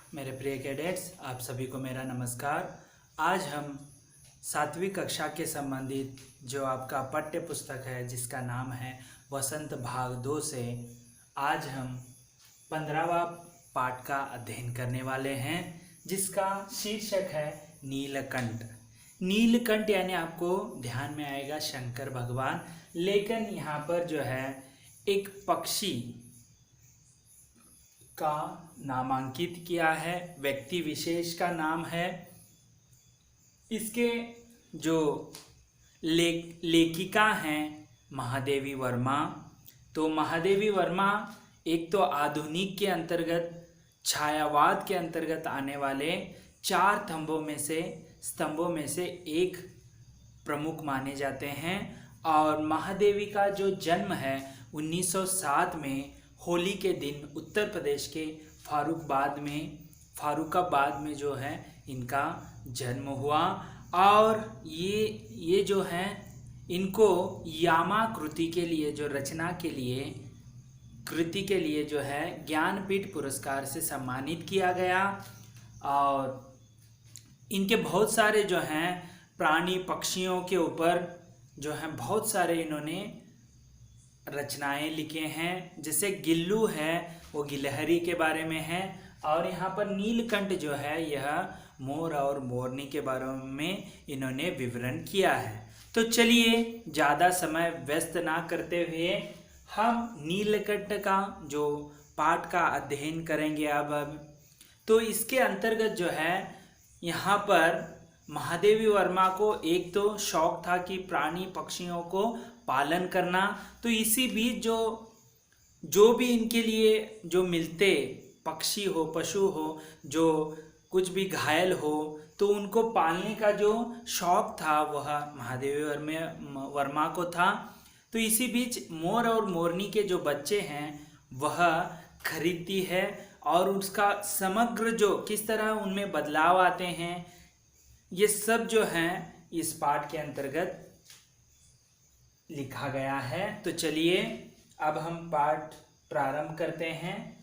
मेरे प्रिय कैडेट्स, आप सभी को मेरा नमस्कार। आज हम 7वीं कक्षा के संबंधित जो आपका पाठ्य पुस्तक है जिसका नाम है वसंत भाग 2 से आज हम 15वां पाठ का अध्ययन करने वाले हैं जिसका शीर्षक है नीलकंठ। नीलकंठ यानी आपको ध्यान में आएगा शंकर भगवान, लेकिन यहाँ पर जो है एक पक्षी का नामांकित किया है, व्यक्ति विशेष का नाम है। इसके जो लेखिका हैं महादेवी वर्मा। तो महादेवी वर्मा एक तो आधुनिक के अंतर्गत छायावाद के अंतर्गत आने वाले 4 स्तंभों में से एक प्रमुख माने जाते हैं। और महादेवी का जो जन्म है 1907 में होली के दिन उत्तर प्रदेश के फारुखाबाद में जो है इनका जन्म हुआ। और ये जो है इनको यामा कृति के लिए जो रचना के लिए कृति के लिए जो है ज्ञानपीठ पुरस्कार से सम्मानित किया गया। और इनके बहुत सारे जो हैं प्राणी पक्षियों के ऊपर जो हैं बहुत सारे इन्होंने रचनाएं लिखे हैं। जैसे गिल्लू है वो गिलहरी के बारे में है, और यहाँ पर नीलकंठ जो है यह मोर और मोरनी के बारे में इन्होंने विवरण किया है। तो चलिए ज़्यादा समय व्यस्त ना करते हुए हम नीलकंठ का जो पाठ का अध्ययन करेंगे अब। तो इसके अंतर्गत जो है यहाँ पर महादेवी वर्मा को एक तो शौक था कि प्राणी पक्षियों को पालन करना। तो इसी बीच जो भी इनके लिए जो मिलते पक्षी हो पशु हो जो कुछ भी घायल हो तो उनको पालने का जो शौक था वह महादेवी वर्मा को था। तो इसी बीच मोर और मोरनी के जो बच्चे हैं वह खरीदती है और उसका समग्र जो किस तरह उनमें बदलाव आते हैं ये सब जो है इस पाठ के अंतर्गत लिखा गया है। तो चलिए अब हम पाठ प्रारंभ करते हैं।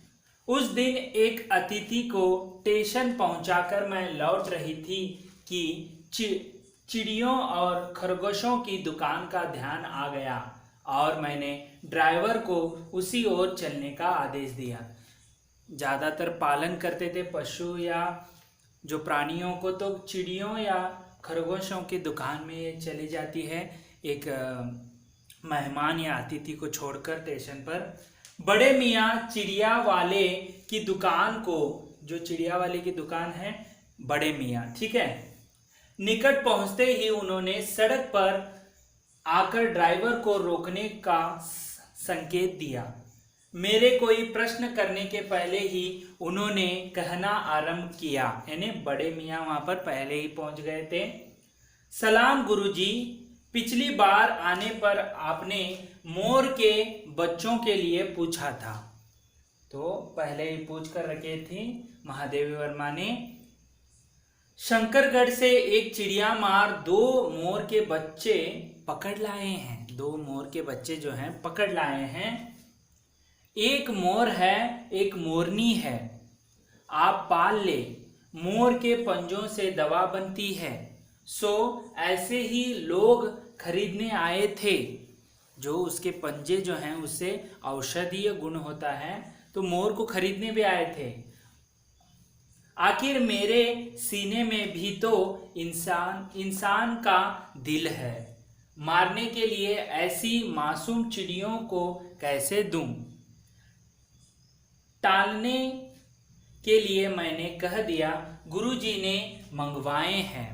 उस दिन एक अतिथि को स्टेशन पहुंचाकर मैं लौट रही थी कि चिड़ियों और खरगोशों की दुकान का ध्यान आ गया और मैंने ड्राइवर को उसी ओर चलने का आदेश दिया। ज़्यादातर पालन करते थे पशु या जो प्राणियों को, तो चिड़ियों या खरगोशों की दुकान में ये चली जाती है एक मेहमान या अतिथि को छोड़कर स्टेशन पर। बड़े मियाँ चिड़िया वाले की दुकान को, जो चिड़िया वाले की दुकान है बड़े मियाँ, ठीक है, निकट पहुंचते ही उन्होंने सड़क पर आकर ड्राइवर को रोकने का संकेत दिया। मेरे कोई प्रश्न करने के पहले ही उन्होंने कहना आरंभ किया, यानी बड़े मियाँ वहां पर पहले ही पहुंच गए थे। सलाम गुरुजी, पिछली बार आने पर आपने मोर के बच्चों के लिए पूछा था। तो पहले ही पूछ कर रखे थी महादेवी वर्मा ने। शंकरगढ़ से एक चिड़िया मार 2 मोर के बच्चे पकड़ लाए हैं। 2 मोर के बच्चे जो हैं पकड़ लाए हैं। एक मोर है एक मोरनी है, आप पाल ले। मोर के पंजों से दवा बनती है, सो ऐसे ही लोग खरीदने आए थे। जो उसके पंजे जो हैं उससे औषधीय गुण होता है, तो मोर को खरीदने भी आए थे। आखिर मेरे सीने में भी तो इंसान का दिल है, मारने के लिए ऐसी मासूम चिड़ियों को कैसे दूं? टालने के लिए मैंने कह दिया गुरुजी ने मंगवाए हैं।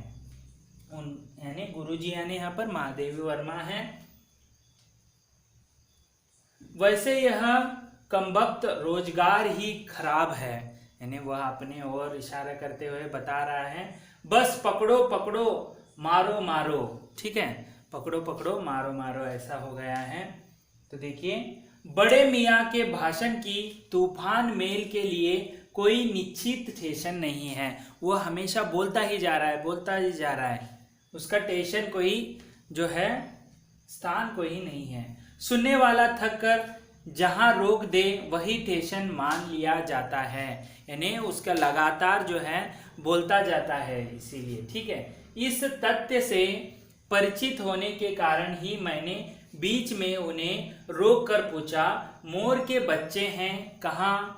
यानी गुरुजी यानी यहाँ पर महादेवी वर्मा है। वैसे यह कमबख्त रोजगार ही खराब है, यानी वह अपने ओर इशारा करते हुए बता रहा है। बस पकड़ो पकड़ो मारो मारो, ठीक है, पकड़ो पकड़ो मारो मारो ऐसा हो गया है। तो देखिए, बड़े मियाँ के भाषण की तूफान मेल के लिए कोई निश्चित स्टेशन नहीं है। वो हमेशा बोलता ही जा रहा है, उसका स्टेशन कोई जो है स्थान कोई नहीं है। सुनने वाला थक कर जहां रोक दे वही स्टेशन मान लिया जाता है, यानी उसका लगातार जो है बोलता जाता है, इसीलिए। ठीक है, इस तथ्य से परिचित होने के कारण ही मैंने बीच में उन्हें रोक कर पूछा, मोर के बच्चे हैं कहाँ?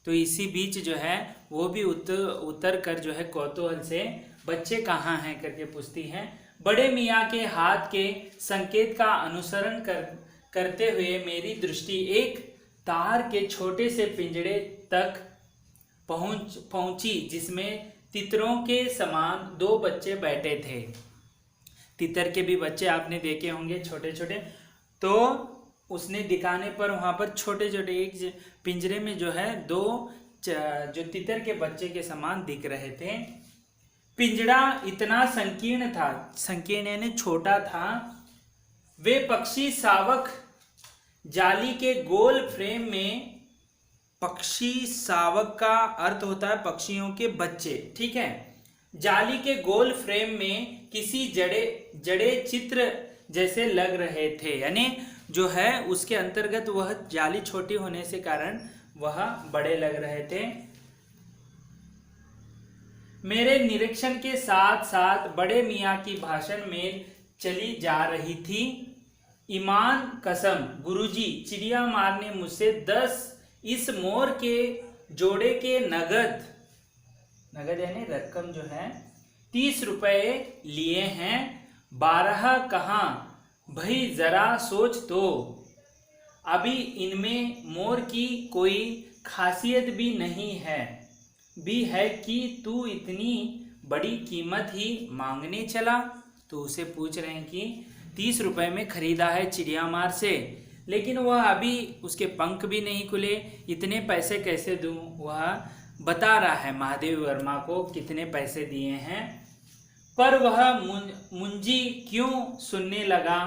तो इसी बीच जो है वो भी उतर कर जो है कौतूहल से बच्चे कहाँ हैं करके पूछती हैं। बड़े मियाँ के हाथ के संकेत का अनुसरण करते हुए मेरी दृष्टि एक तार के छोटे से पिंजड़े तक पहुंची, जिसमें तितरों के समान 2 बच्चे बैठे थे। तितर के भी बच्चे आपने देखे होंगे छोटे छोटे, तो उसने दिखाने पर वहां पर छोटे छोटे एक पिंजरे में जो है 2 जो तितर के बच्चे के समान दिख रहे थे। पिंजरा इतना संकीर्ण था, संकीर्ण यानी छोटा था। वे पक्षी शावक जाली के गोल फ्रेम में, पक्षी शावक का अर्थ होता है पक्षियों के बच्चे, ठीक है, जाली के गोल फ्रेम में किसी जड़े चित्र जैसे लग रहे थे, यानी जो है उसके अंतर्गत वह जाली छोटी होने से कारण वह बड़े लग रहे थे। मेरे निरीक्षण के साथ साथ बड़े मियाँ की भाषण में चली जा रही थी। ईमान कसम गुरुजी, चिड़िया मार ने मुझसे 10 इस मोर के जोड़े के नगद यानी रकम जो है 30 रुपए लिए हैं। 12 कहाँ भाई, जरा सोच तो, अभी इनमें मोर की कोई खासियत भी नहीं है कि तू इतनी बड़ी कीमत ही मांगने चला। तो उसे पूछ रहे हैं कि 30 रुपए में खरीदा है चिड़िया मार से, लेकिन वह अभी उसके पंख भी नहीं खुले, इतने पैसे कैसे दूं? वह बता रहा है महादेवी वर्मा को कितने पैसे दिए हैं, पर वह मुंजी क्यों सुनने लगा।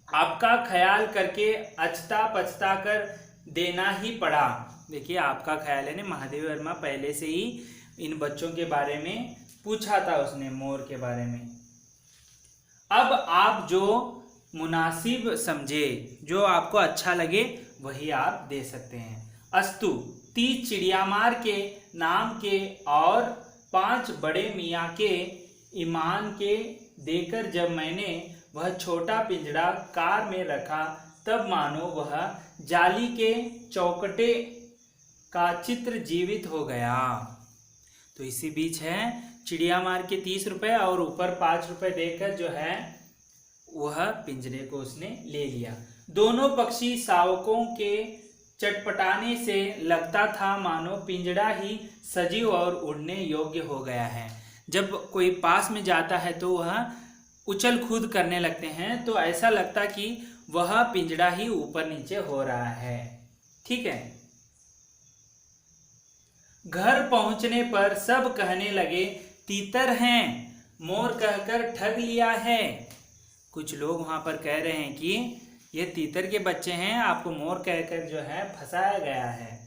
आपका ख्याल करके अचता पचता कर देना ही पड़ा। देखिए, आपका ख्याल है ना, महादेवी वर्मा पहले से ही इन बच्चों के बारे में पूछा था उसने, मोर के बारे में। अब आप जो मुनासिब समझे, जो आपको अच्छा लगे वही आप दे सकते हैं। अस्तु, 30 चिड़ियामार के नाम के और 5 बड़े मियाँ के ईमान के देकर जब मैंने वह छोटा पिंजड़ा कार में रखा, तब मानो वह जाली के चौकटे का चित्र जीवित हो गया। तो इसी बीच है चिड़ियामार के 30 रुपए और ऊपर 5 रुपए देकर जो है वह पिंजरे को उसने ले लिया। दोनों पक्षी शावकों के चटपटाने से लगता था मानो पिंजड़ा ही सजीव और उड़ने योग्य हो गया है। जब कोई पास में जाता है तो वह उछल कूद करने लगते हैं, तो ऐसा लगता कि वह पिंजड़ा ही ऊपर नीचे हो रहा है। ठीक है। घर पहुंचने पर सब कहने लगे, तीतर हैं, मोर कहकर ठग लिया है। कुछ लोग वहां पर कह रहे हैं कि ये तीतर के बच्चे हैं, आपको मोर कहकर जो है फंसाया गया है।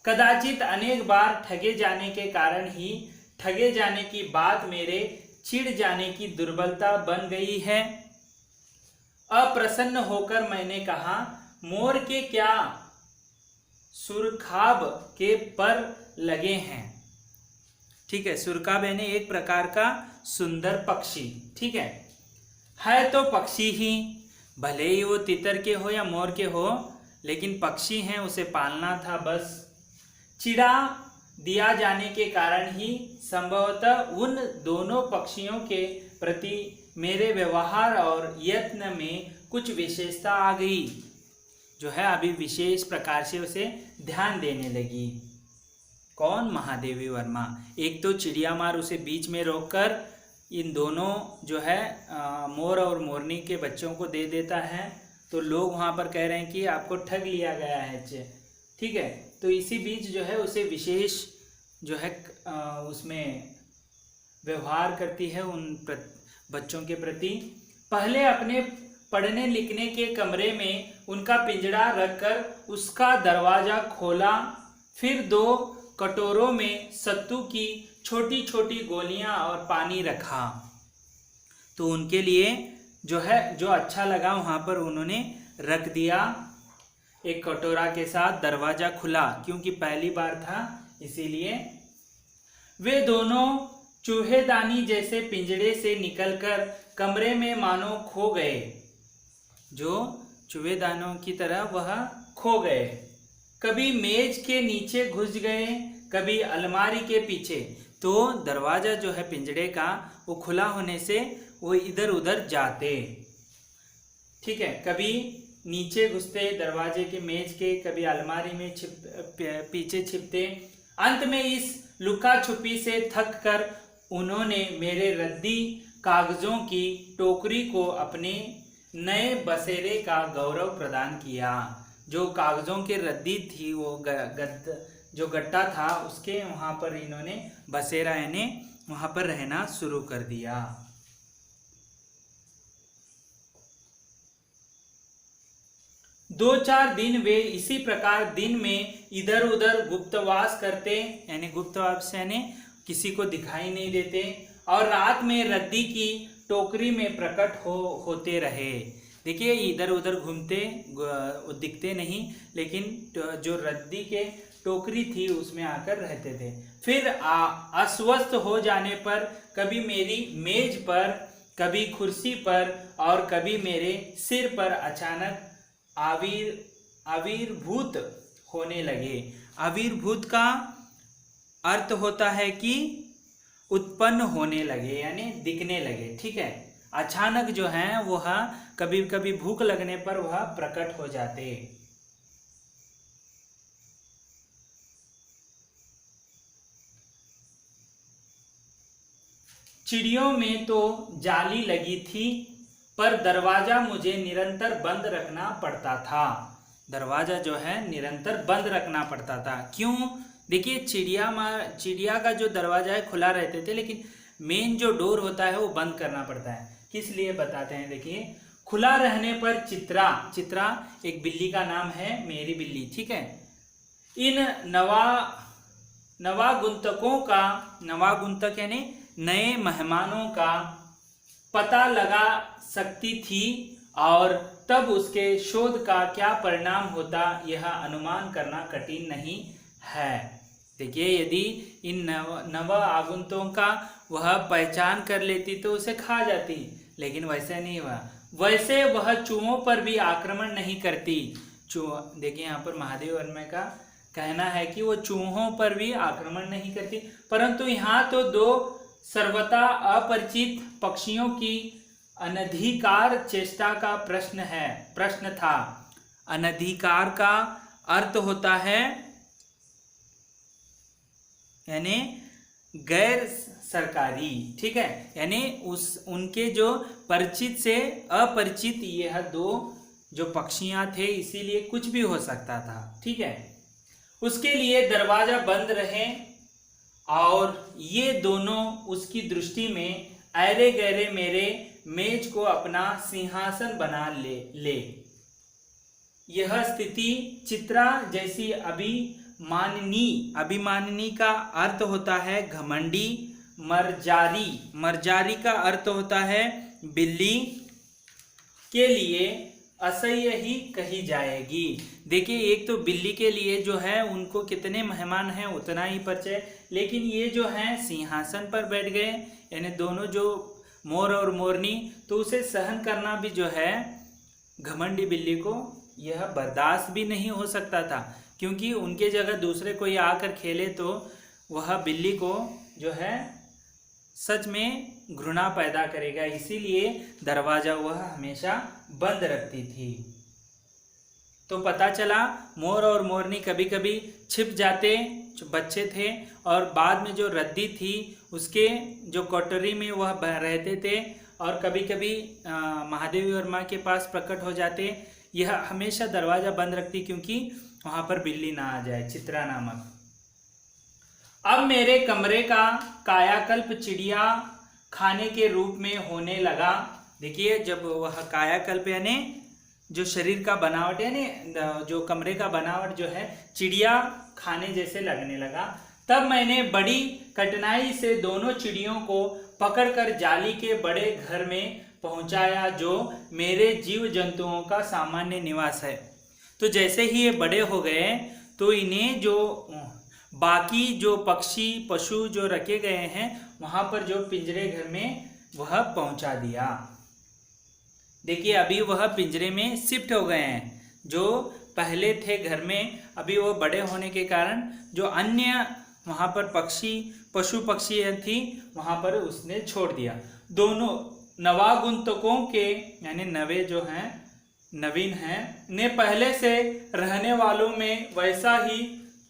कदाचित अनेक बार ठगे जाने के कारण ही ठगे जाने की बात मेरे चिढ़ जाने की दुर्बलता बन गई है। अप्रसन्न होकर मैंने कहा, मोर के क्या सुरखाब के पर लगे हैं। ठीक है, सुरखाब यानी एक प्रकार का सुंदर पक्षी। ठीक है तो पक्षी ही, भले ही वो तितर के हो या मोर के हो, लेकिन पक्षी हैं, उसे पालना था बस। चिड़ा दिया जाने के कारण ही संभवतः उन दोनों पक्षियों के प्रति मेरे व्यवहार और यत्न में कुछ विशेषता आ गई, जो है अभी विशेष प्रकार से उसे ध्यान देने लगी। कौन? महादेवी वर्मा। एक तो चिड़ियामार उसे बीच में रोककर इन दोनों जो है मोर और मोरनी के बच्चों को दे देता है, तो लोग वहाँ पर कह रहे हैं कि आपको ठग लिया गया है। ठीक है, तो इसी बीच जो है उसे विशेष जो है उसमें व्यवहार करती है उन बच्चों के प्रति। पहले अपने पढ़ने लिखने के कमरे में उनका पिंजड़ा रखकर उसका दरवाज़ा खोला, फिर 2 कटोरों में सत्तू की छोटी छोटी गोलियां और पानी रखा। तो उनके लिए जो है जो अच्छा लगा वहाँ पर उन्होंने रख दिया। एक कटोरा के साथ दरवाजा खुला, क्योंकि पहली बार था इसीलिए। वे दोनों चूहेदानी जैसे पिंजड़े से निकलकर कमरे में मानो खो गए, जो चूहेदानों की तरह वह खो गए। कभी मेज के नीचे घुस गए, कभी अलमारी के पीछे। तो दरवाजा जो है पिंजड़े का, वो खुला होने से वो इधर उधर जाते, ठीक है। कभी नीचे घुसते दरवाजे के, मेज के, कभी अलमारी में पीछे छिपते। अंत में इस लुका छुपी से थक कर उन्होंने मेरे रद्दी कागजों की टोकरी को अपने नए बसेरे का गौरव प्रदान किया। जो कागजों की रद्दी थी, वो जो गट्टा था, उसके वहाँ पर इन्होंने बसेरा यानी वहाँ पर रहना शुरू कर दिया। दो चार दिन वे इसी प्रकार दिन में इधर उधर गुप्तवास करते, यानी गुप्तवास यानी किसी को दिखाई नहीं देते, और रात में रद्दी की टोकरी में प्रकट होते रहे। देखिए इधर उधर घूमते, दिखते नहीं, लेकिन जो रद्दी के टोकरी थी उसमें आकर रहते थे। फिर अस्वस्थ हो जाने पर कभी मेरी मेज पर, कभी कुर्सी पर और कभी मेरे सिर पर अचानक आविर्भूत होने लगे। आविर्भूत का अर्थ होता है कि उत्पन्न होने लगे, यानी दिखने लगे, ठीक है। अचानक जो है वह कभी कभी भूख लगने पर वह प्रकट हो जाते। चिड़ियों में तो जाली लगी थी, पर दरवाजा मुझे निरंतर बंद रखना पड़ता था। दरवाजा जो है निरंतर बंद रखना पड़ता था। क्यों? देखिए चिड़िया का जो दरवाजा है खुला रहते थे, लेकिन मेन जो डोर होता है वो बंद करना पड़ता है। किस लिए बताते हैं, देखिए खुला रहने पर चित्रा एक बिल्ली का नाम है, मेरी बिल्ली, ठीक है। इन नवागुंतक यानी नए मेहमानों का पता लगा सकती थी, और तब उसके शोध का क्या परिणाम होता यह अनुमान करना कठिन नहीं है। देखिए यदि इन नव आगुंतकों का वह पहचान कर लेती तो उसे खा जाती, लेकिन वैसे नहीं हुआ। वैसे वह चूहों पर भी आक्रमण नहीं करती। देखिए यहाँ पर महादेव वर्मा का कहना है कि वो चूहों पर भी आक्रमण नहीं करती, परंतु यहाँ तो दो सर्वथा अपरिचित पक्षियों की अनधिकार चेष्टा का प्रश्न था। अनधिकार का अर्थ होता है यानी गैर सरकारी, ठीक है। यानी उनके जो परिचित से अपरिचित यह दो जो पक्षियां थे, इसीलिए कुछ भी हो सकता था, ठीक है। उसके लिए दरवाजा बंद रहे और ये दोनों उसकी दृष्टि में ऐरे गहरे मेरे मेज को अपना सिंहासन बना ले। यह स्थिति चित्रा जैसी अभिमानिनी का अर्थ होता है घमंडी। मर्जारी का अर्थ होता है बिल्ली, के लिए असह्य ही कही जाएगी। देखिए एक तो बिल्ली के लिए जो है उनको कितने मेहमान हैं उतना ही परिचय, लेकिन ये जो हैं सिंहासन पर बैठ गए, यानी दोनों जो मोर और मोरनी, तो उसे सहन करना भी जो है घमंडी बिल्ली को यह बर्दाश्त भी नहीं हो सकता था, क्योंकि उनके जगह दूसरे कोई आकर खेले तो वह बिल्ली को जो है सच में घृणा पैदा करेगा, इसीलिए दरवाजा वह हमेशा बंद रखती थी। तो पता चला मोर और मोरनी कभी कभी छिप जाते, जो बच्चे थे, और बाद में जो रद्दी थी उसके जो कोठरी में वह रहते थे, और कभी कभी महादेवी वर्मा के पास प्रकट हो जाते। यह हमेशा दरवाजा बंद रखती क्योंकि वहाँ पर बिल्ली ना आ जाए, चित्रा नामक। अब मेरे कमरे का कायाकल्प चिड़िया खाने के रूप में होने लगा। देखिए जब वह कायाकल्प यानी जो शरीर का बनावट यानी जो कमरे का बनावट जो है चिड़िया खाने जैसे लगने लगा, तब मैंने बड़ी कठिनाई से दोनों चिड़ियों को पकड़कर जाली के बड़े घर में पहुंचाया, जो मेरे जीव जंतुओं का सामान्य निवास है। तो जैसे ही ये बड़े हो गए तो इन्हें जो बाकी जो पक्षी पशु जो रखे गए हैं वहां पर जो पिंजरे घर में वह पहुंचा दिया। देखिए अभी वह पिंजरे में शिफ्ट हो गए हैं। जो पहले थे घर में, अभी वो बड़े होने के कारण जो अन्य वहां पर पशु पक्षी थी वहां पर उसने छोड़ दिया। दोनों नवागुंतकों के यानी नवे जो हैं नवीन हैं ने पहले से रहने वालों में वैसा ही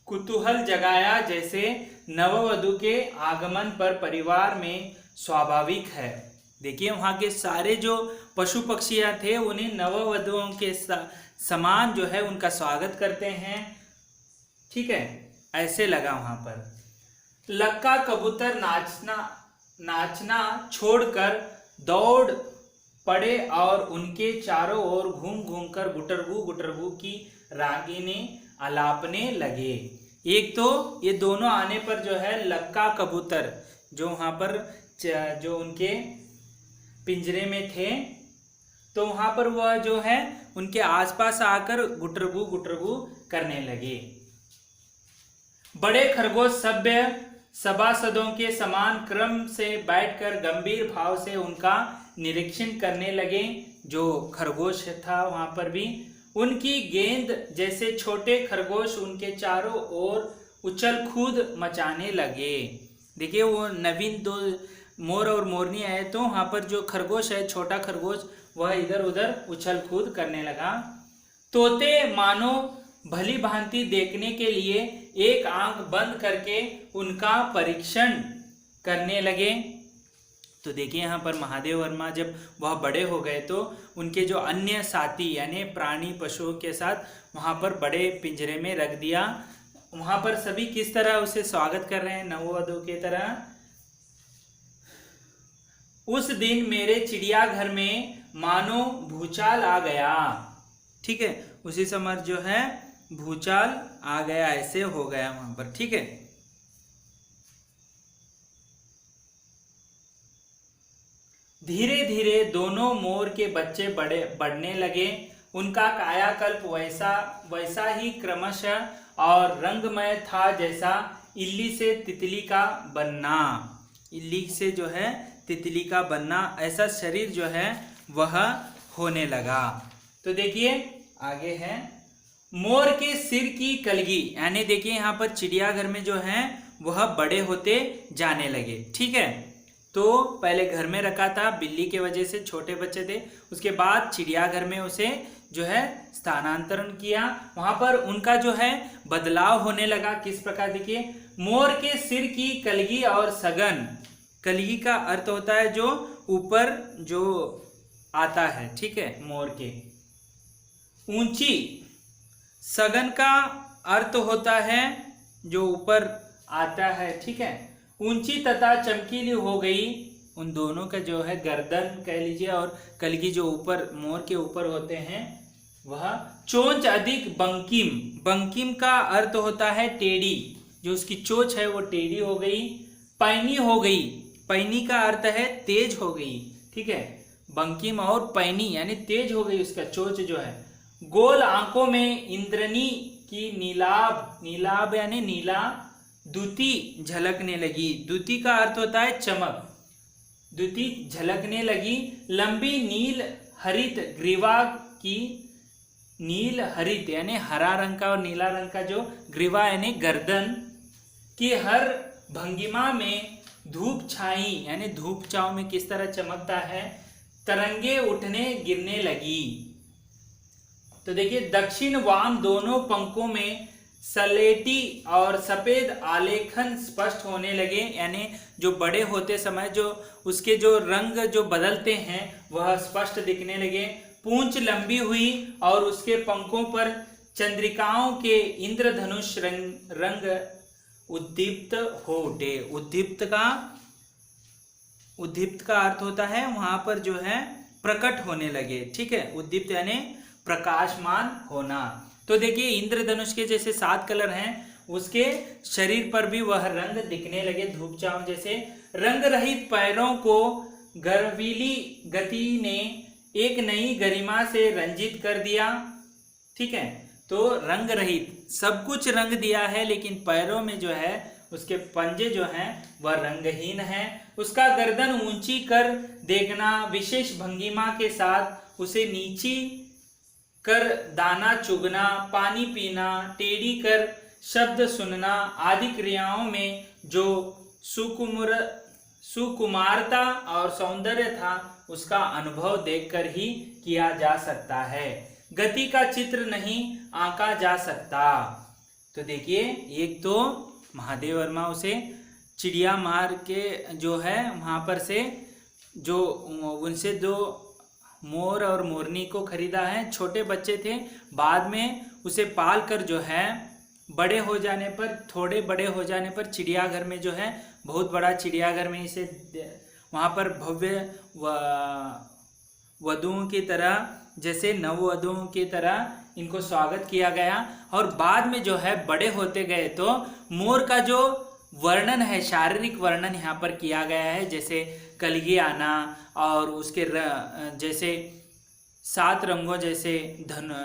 कुतूहल जगाया जैसे नववधु के आगमन पर परिवार में स्वाभाविक है। देखिए वहां के सारे जो पशु पक्षियां थे उन्हें नववधुओं के समान जो है उनका स्वागत करते हैं। ठीक है, ऐसे लगा वहां पर। लक्का कबूतर नाचना छोड़कर दौड़ पड़े और उनके चारों ओर घूम घूम कर गुटरगू गुटरगू की रागिनी आलापने लगे। एक तो ये दोनों आने पर जो है लक्का कबूतर जो वहां पर जो उनके पिंजरे में थे तो वहां पर वह जो है उनके आसपास आकर गुटरगू गुटरगू करने लगे। बड़े खरगोश सभ्य सभासदों के समान क्रम से बैठकर गंभीर भाव से उनका निरीक्षण करने लगे। जो खरगोश था वहां पर भी उनकी गेंद जैसे छोटे खरगोश उनके चारों ओर उछल कूद मचाने लगे। देखिए वो नवीन दो मोर और मोरनी आए तो वहां पर जो खरगोश है छोटा खरगोश वह इधर उधर उछल कूद करने लगा। तोते मानो भली भांति देखने के लिए एक आंख बंद करके उनका परीक्षण करने लगे। तो देखिए यहाँ पर महादेव वर्मा जब वह बड़े हो गए तो उनके जो अन्य साथी यानी प्राणी पशुओं के साथ वहां पर बड़े पिंजरे में रख दिया। वहां पर सभी किस तरह उसे स्वागत कर रहे हैं नववधु की तरह। उस दिन मेरे चिड़ियाघर में मानो भूचाल आ गया। ठीक है, उसी समय जो है भूचाल आ गया, ऐसे हो गया वहां पर। ठीक है, धीरे धीरे दोनों मोर के बच्चे बढ़ने लगे। उनका कायाकल्प वैसा ही क्रमशः और रंगमय था जैसा इल्ली से तितली का बनना। इल्ली से जो है तितली का बनना, ऐसा शरीर जो है वह होने लगा। तो देखिए आगे है मोर के सिर की कलगी, यानी देखिए यहाँ पर चिड़ियाघर में जो है वह बड़े होते जाने लगे। ठीक है, तो पहले घर में रखा था, बिल्ली के वजह से छोटे बच्चे थे, उसके बाद चिड़ियाघर में उसे जो है स्थानांतरण किया। वहां पर उनका जो है बदलाव होने लगा। किस प्रकार देखिए, मोर के सिर की कलगी और सघन। कलगी का अर्थ होता है जो ऊपर जो आता है। ठीक है, मोर के ऊंची। सघन का अर्थ होता है जो ऊपर आता है। ठीक है, ऊंची तथा चमकीली हो गई। उन दोनों का जो है गर्दन कह लीजिए और कलगी जो ऊपर मोर के ऊपर होते हैं वह। चोंच अधिक बंकिम। बंकिम का अर्थ होता है टेढ़ी, जो उसकी चोंच है वो टेढ़ी हो गई। पैनी हो गई। पैनी का अर्थ है तेज हो गई। ठीक है, बंकिम और पैनी यानी तेज हो गई उसका चोंच जो है। गोल आंखों में इंद्रनी की नीलाभ यानी नीला द्युति झलकने लगी। द्युति का अर्थ होता है चमक। द्युति झलकने लगी। लंबी नील हरित ग्रीवा की, नील हरित यानी हरा रंग का और नीला रंग का जो ग्रीवा यानी गर्दन की हर भंगिमा में धूप छाई यानी धूप छाव में किस तरह चमकता है, तरंगे उठने गिरने लगी। तो देखिए दक्षिण वाम दोनों पंखों में सलेटी और सफेद आलेखन स्पष्ट होने लगे, यानी जो बड़े होते समय जो उसके जो रंग जो बदलते हैं वह स्पष्ट दिखने लगे। पूंछ लंबी हुई और उसके पंखों पर चंद्रिकाओं के इंद्रधनुष रंग उद्दीप्त हो उठे। उद्दीप्त का अर्थ होता है वहां पर जो है प्रकट होने लगे। ठीक है, उद्दीप्त यानी प्रकाशमान होना। तो देखिए इंद्रधनुष के जैसे 7 कलर हैं, उसके शरीर पर भी वह रंग दिखने लगे धूप छांव जैसे। रंग रहित पैरों को गर्वीली गति ने एक नई गरिमा से रंजित कर दिया। ठीक है, तो रंग रहित सब कुछ रंग दिया है, लेकिन पैरों में जो है उसके पंजे जो हैं वह रंगहीन है। उसका गर्दन ऊंची कर देखना, विशेष भंगिमा के साथ उसे नीची कर दाना चुगना, पानी पीना, टेढ़ी कर शब्द सुनना आदि क्रियाओं में जो सुकुमारता और सौंदर्य था उसका अनुभव देखकर ही किया जा सकता है। गति का चित्र नहीं आंका जा सकता। तो देखिए, एक तो महादेव वर्मा उसे चिड़िया मार के जो है वहाँ पर से जो उनसे जो मोर और मोरनी को खरीदा है, छोटे बच्चे थे, बाद में उसे पाल कर जो है बड़े हो जाने पर, थोड़े बड़े हो जाने पर चिड़ियाघर में जो है, बहुत बड़ा चिड़ियाघर में इसे वहाँ पर भव्य वधुओं की तरह, जैसे नववधुओं की तरह इनको स्वागत किया गया। और बाद में जो है बड़े होते गए तो मोर का जो वर्णन है, शारीरिक वर्णन यहाँ पर किया गया है, जैसे कलगी आना और उसके जैसे 7 रंगों जैसे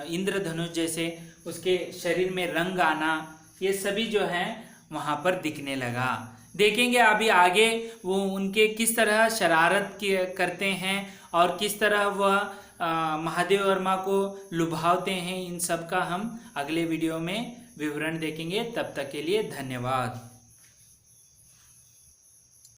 इंद्रधनुष जैसे उसके शरीर में रंग आना, ये सभी जो है वहाँ पर दिखने लगा। देखेंगे अभी आगे वो उनके किस तरह शरारत करते हैं और किस तरह वह महादेव वर्मा को लुभावते हैं। इन सब का हम अगले वीडियो में विवरण देखेंगे। तब तक के लिए धन्यवाद।